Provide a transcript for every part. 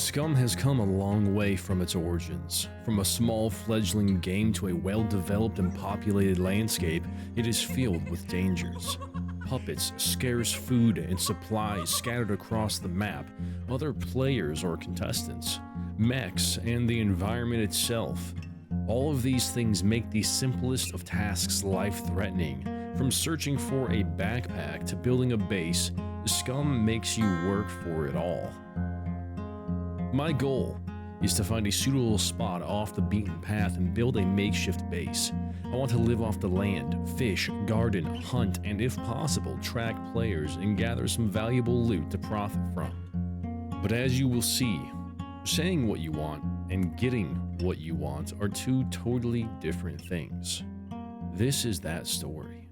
Scum has come a long way from its origins. From a small fledgling game to a well-developed and populated landscape, it is filled with dangers. Puppets, scarce food, and supplies scattered across the map, other players or contestants, mechs, and the environment itself. All of these things make the simplest of tasks life-threatening. From searching for a backpack to building a base, Scum makes you work for it all. My goal is to find a suitable spot off the beaten path and build a makeshift base. I want to live off the land, fish, garden, hunt, and if possible, track players and gather some valuable loot to profit from. But as you will see, saying what you want and getting what you want are two totally different things. This is that story.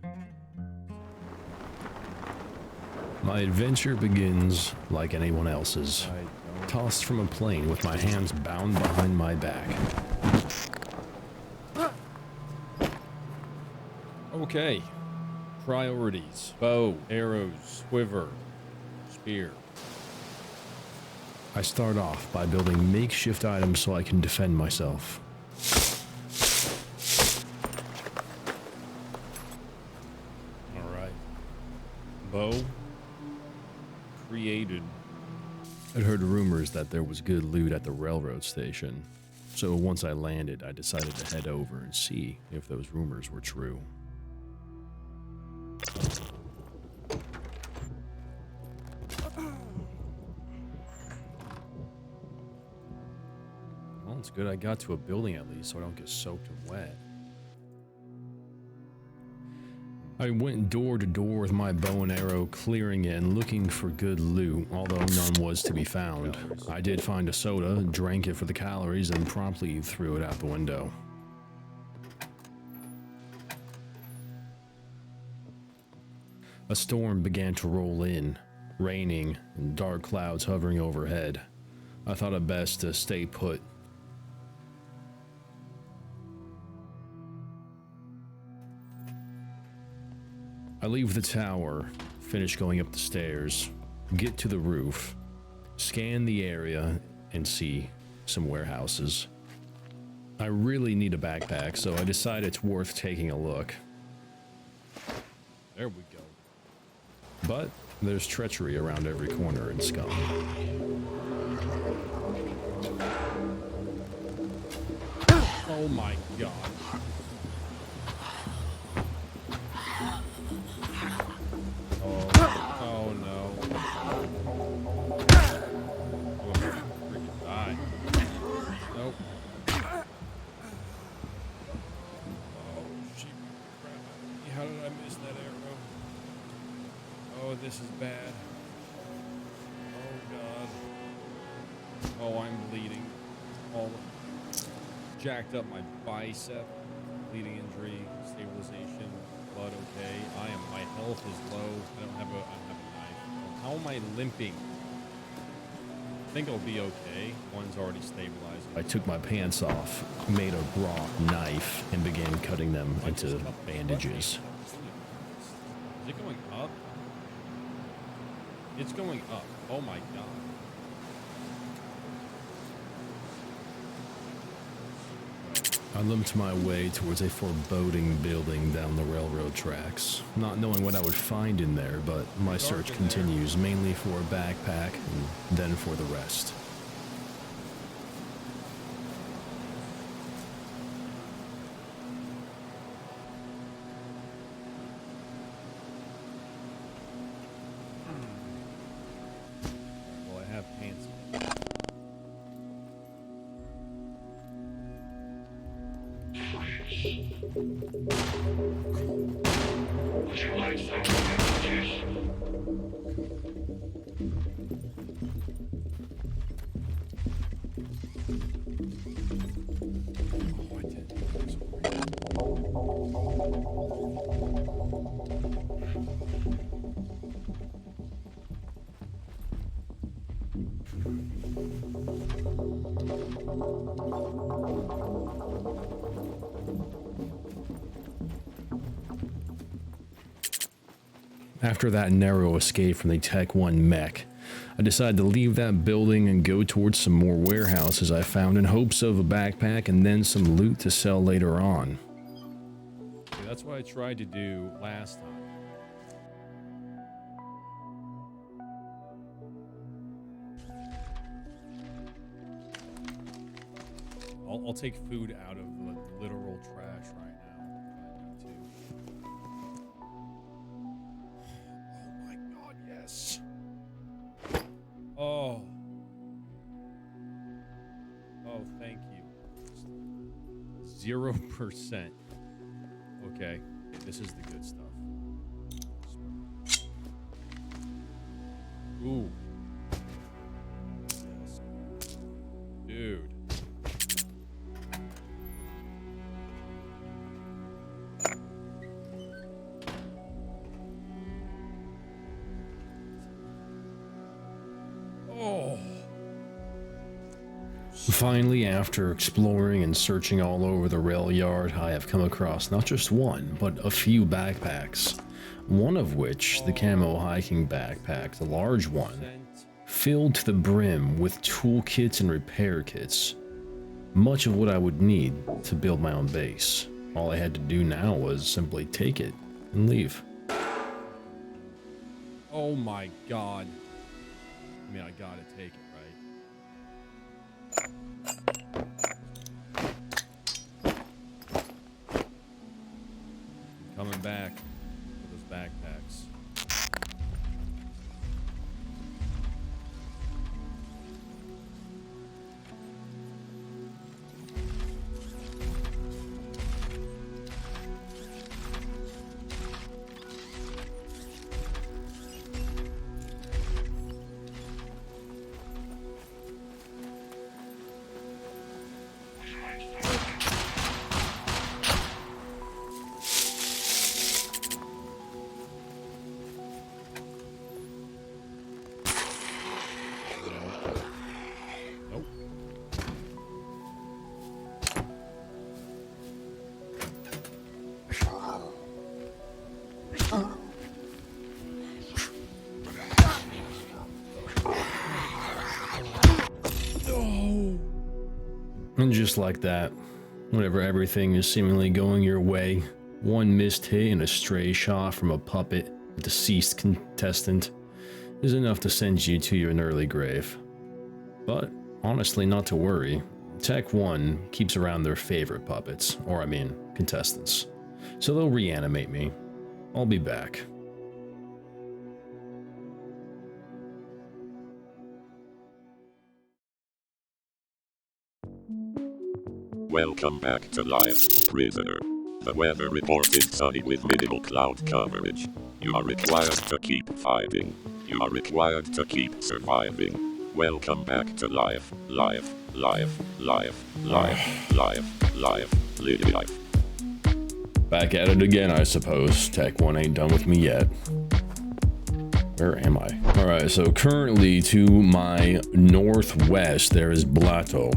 My adventure begins like anyone else's. Tossed from a plane with my hands bound behind my back. Okay. Priorities. Bow, arrows, quiver, spear. I start off by building makeshift items so I can defend myself. Alright. Bow. Created. I'd heard rumors that there was good loot at the railroad station, so once I landed, I decided to head over and see if those rumors were true. Well, it's good I got to a building at least so I don't get soaked and wet. I went door to door with my bow and arrow, clearing it and looking for good loot, although none was to be found. I did find a soda, drank it for the calories, and promptly threw it out the window. A storm began to roll in, raining and dark clouds hovering overhead. I thought it best to stay put. I leave the tower, finish going up the stairs, get to the roof, scan the area, and see some warehouses. I really need a backpack, so I decide it's worth taking a look. There we go. But there's treachery around every corner in Scum. Oh my god. Oh no. Oh, freaking die. Nope. Oh, she crap. How did I miss that arrow? Oh, this is bad. Oh god. Oh, I'm bleeding. All jacked up my bicep. Bleeding injury, stabilization. Blood okay. My health is low. I don't have a knife. How am I limping? I think I'll be okay. One's already stabilized. I took my pants off, made a raw knife, and began cutting them into bandages. Is it going up? It's going up. Oh my god. I limped my way towards a foreboding building down the railroad tracks, not knowing what I would find in there, but my search continues, mainly for a backpack and then for the rest. Well, I have pants. Would you like some juice? Oh, I did. After that narrow escape from the Tech 1 mech, I decided to leave that building and go towards some more warehouses I found in hopes of a backpack and then some loot to sell later on. Yeah, that's what I tried to do last time. I'll take food out of the literal trash right now if I need to. Oh my god, yes. Oh. Oh, thank you. 0%. Okay, this is the good stuff. Ooh. Yes. Dude. Oh. Finally, after exploring and searching all over the rail yard, I have come across not just one, but a few backpacks. One of which, the camo hiking backpack, the large one, filled to the brim with toolkits and repair kits. Much of what I would need to build my own base. All I had to do now was simply take it and leave. Oh my god. I mean, I gotta take it, right? Coming back with those backpacks. And just like that, whenever everything is seemingly going your way, one missed hit and a stray shot from a puppet, a deceased contestant, is enough to send you to your early grave. But honestly, not to worry. Tech 1 keeps around their favorite puppets, or I mean, contestants. So they'll reanimate me. I'll be back. Welcome back to life, prisoner. The weather report is sunny with minimal cloud coverage. You are required to keep fighting. You are required to keep surviving. Welcome back to life, life, life, life, life, life, life, live life. Back at it again, I suppose. Tech 1 ain't done with me yet. Where am I? Alright, so currently to my northwest, there is Blato.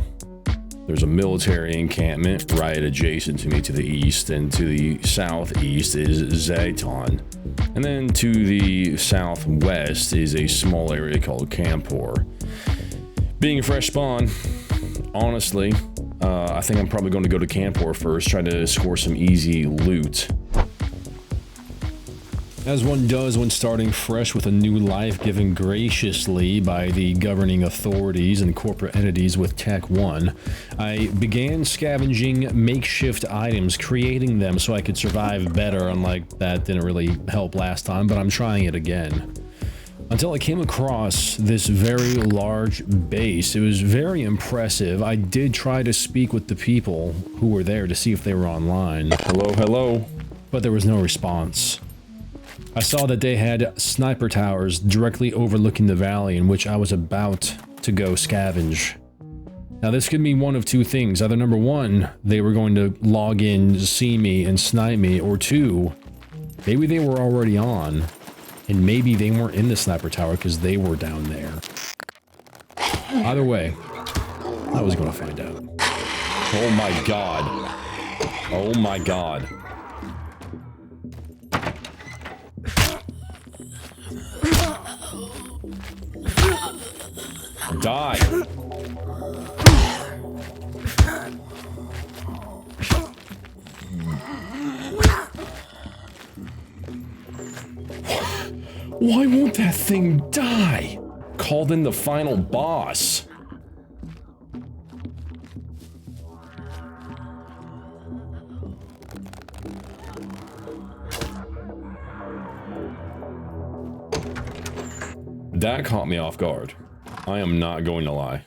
There's a military encampment right adjacent to me to the east, and to the southeast is Zayton. And then to the southwest is a small area called Campor. Being a fresh spawn, honestly, I think I'm probably going to go to Campor first, try to score some easy loot. As one does when starting fresh with a new life given graciously by the governing authorities and corporate entities with Tech 1, I began scavenging makeshift items, creating them so I could survive better, unlike that didn't really help last time, but I'm trying it again. Until I came across this very large base. It was very impressive. I did try to speak with the people who were there to see if they were online. Hello, hello. But there was no response. I saw that they had sniper towers directly overlooking the valley in which I was about to go scavenge. Now this could mean one of two things. Either number one, they were going to log in, see me, and snipe me, or two, maybe they were already on, and maybe they weren't in the sniper tower because they were down there. Either way, I was going to find out. Oh my god. Oh my god. Die! Why won't that thing die? Called in the final boss. That caught me off guard. I am not going to lie.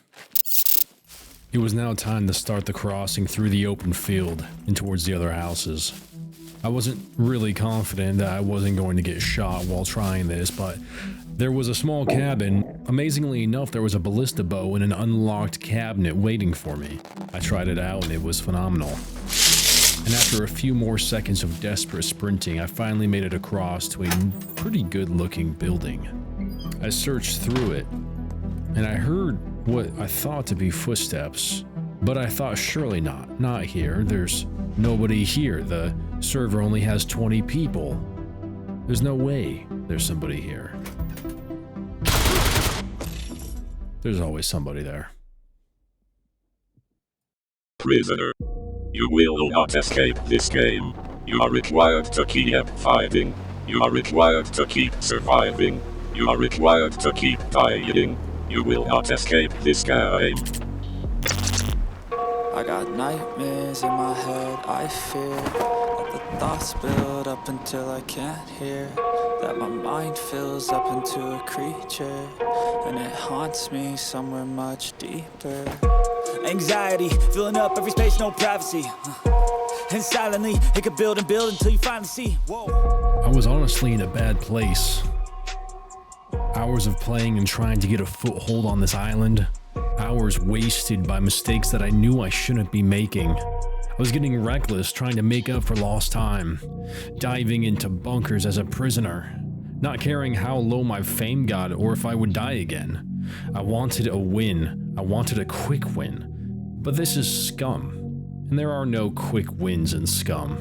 It was now time to start the crossing through the open field and towards the other houses. I wasn't really confident that I wasn't going to get shot while trying this, but there was a small cabin. Amazingly enough, there was a ballista bow and an unlocked cabinet waiting for me. I tried it out and it was phenomenal. And after a few more seconds of desperate sprinting, I finally made it across to a pretty good looking building. I searched through it, and I heard what I thought to be footsteps, but I thought surely not here. There's nobody here. The server only has 20 people. There's no way there's somebody here. There's always somebody there. Prisoner. You will not escape this game. You are required to keep fighting. You are required to keep surviving. You are required to keep dying. You will not escape this game. I got nightmares in my head, I fear that the thoughts build up until I can't hear, that my mind fills up into a creature, and it haunts me somewhere much deeper. Anxiety, filling up every space, no privacy, and silently, it could build and build until you finally see, whoa. I was honestly in a bad place. Hours of playing and trying to get a foothold on this island. Hours wasted by mistakes that I knew I shouldn't be making. I was getting reckless, trying to make up for lost time. Diving into bunkers as a prisoner. Not caring how low my fame got or if I would die again. I wanted a win. I wanted a quick win. But this is Scum. And there are no quick wins in Scum.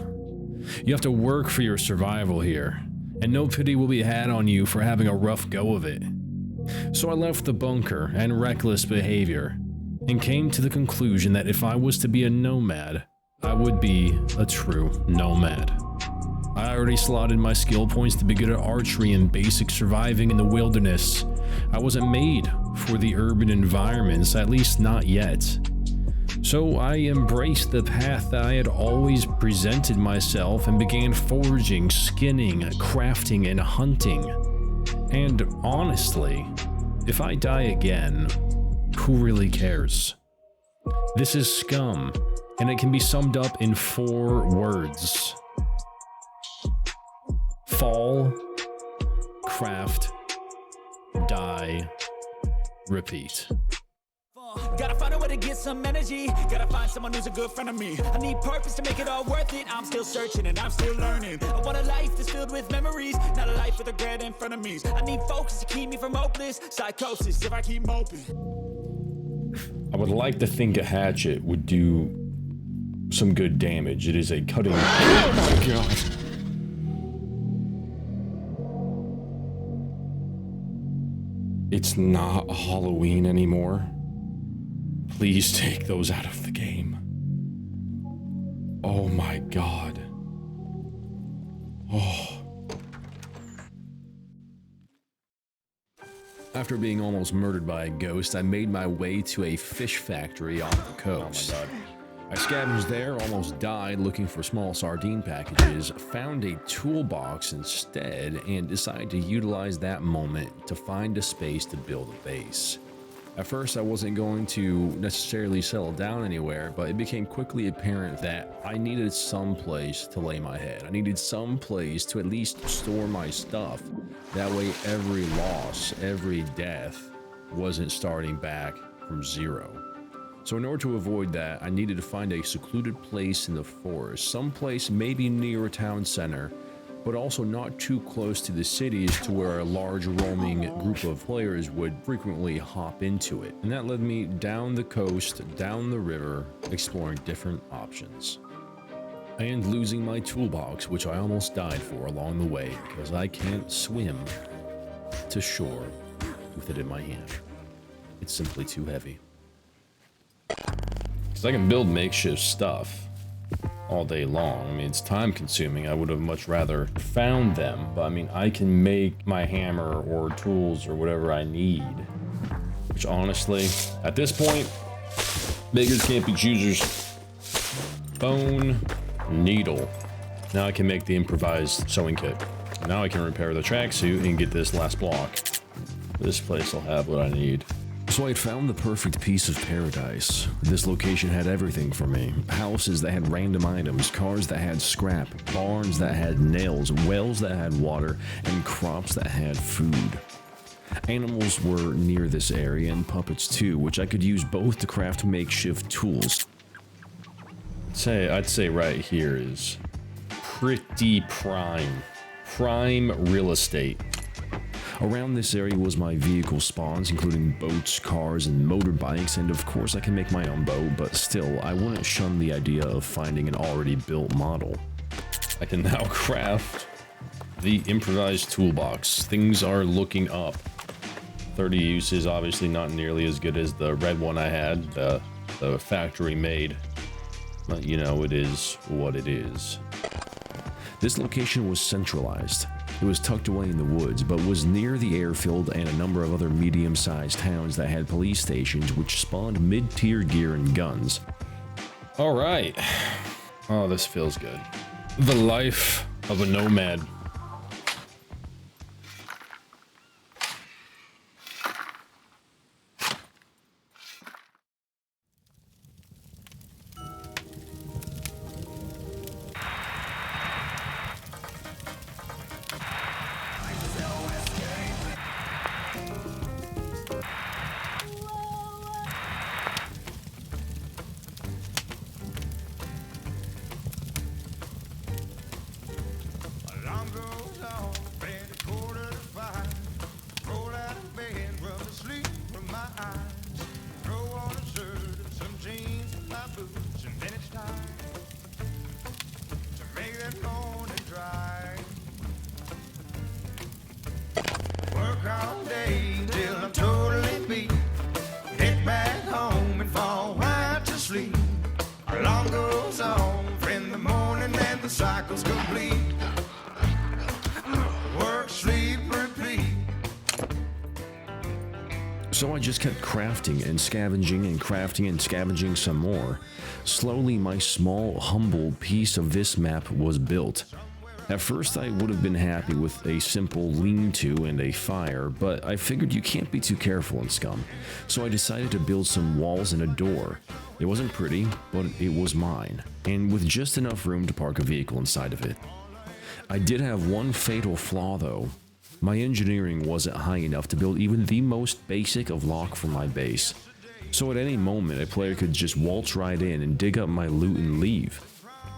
You have to work for your survival here. And no pity will be had on you for having a rough go of it. So I left the bunker and reckless behavior, and came to the conclusion that if I was to be a nomad, I would be a true nomad. I already slotted my skill points to be good at archery and basic surviving in the wilderness. I wasn't made for the urban environments, at least not yet. So I embraced the path that I had always presented myself and began foraging, skinning, crafting, and hunting. And honestly, if I die again, who really cares? This is Scum, and it can be summed up in 4 words. Fall, craft, die, repeat. Gotta find a way to get some energy. Gotta find someone who's a good friend of me. I need purpose to make it all worth it. I'm still searching and I'm still learning. I want a life that's filled with memories, not a life with regret in front of me. I need focus to keep me from hopeless psychosis if I keep moping. I would like to think a hatchet would do some good damage. It is a cutting... Oh my god! It's not Halloween anymore. Please take those out of the game. Oh my god. Oh. After being almost murdered by a ghost, I made my way to a fish factory off the coast. Oh my god. I scavenged there, almost died looking for small sardine packages, found a toolbox instead, and decided to utilize that moment to find a space to build a base. At first, I wasn't going to necessarily settle down anywhere, but it became quickly apparent that I needed some place to lay my head. I needed some place to at least store my stuff. That way, every loss, every death wasn't starting back from zero. So in order to avoid that, I needed to find a secluded place in the forest, someplace maybe near a town center, but also not too close to the cities to where a large roaming group of players would frequently hop into it. And that led me down the coast, down the river, exploring different options. And losing my toolbox, which I almost died for along the way because I can't swim to shore with it in my hand. It's simply too heavy. Because I can build makeshift stuff all day long. I mean, it's time consuming. I would have much rather found them, but I mean, I can make my hammer or tools or whatever I need. Which honestly, at this point, beggars can't be choosers. Bone, needle. Now I can make the improvised sewing kit. Now I can repair the tracksuit and get this last block. This place will have what I need. So I'd found the perfect piece of paradise. This location had everything for me. Houses that had random items, cars that had scrap, barns that had nails, wells that had water, and crops that had food. Animals were near this area, and puppets too, which I could use both to craft makeshift tools. I'd say right here is pretty prime real estate. Around this area was my vehicle spawns, including boats, cars, and motorbikes, and of course I can make my own boat, but still, I wouldn't shun the idea of finding an already built model. I can now craft the improvised toolbox. Things are looking up. 30 uses, obviously not nearly as good as the red one I had, the factory made, but you know, it is what it is. This location was centralized. It was tucked away in the woods, but was near the airfield and a number of other medium-sized towns that had police stations which spawned mid-tier gear and guns. Alright. Oh, this feels good. The life of a nomad. So I just kept crafting and scavenging and crafting and scavenging some more. Slowly, my small, humble piece of this map was built. At first, I would have been happy with a simple lean-to and a fire, but I figured you can't be too careful in Scum, so I decided to build some walls and a door. It wasn't pretty, but it was mine, and with just enough room to park a vehicle inside of it. I did have one fatal flaw though. My engineering wasn't high enough to build even the most basic of lock for my base. So at any moment, a player could just waltz right in and dig up my loot and leave.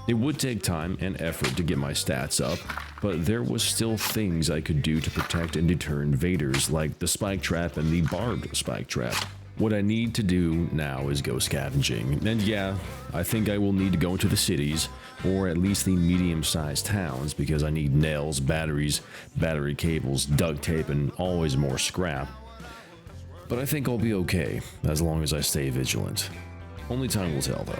It would take time and effort to get my stats up, but there was still things I could do to protect and deter invaders, like the spike trap and the barbed spike trap. What I need to do now is go scavenging, and yeah, I think I will need to go into the cities, or at least the medium-sized towns, because I need nails, batteries, battery cables, duct tape, and always more scrap. But I think I'll be okay, as long as I stay vigilant. Only time will tell though.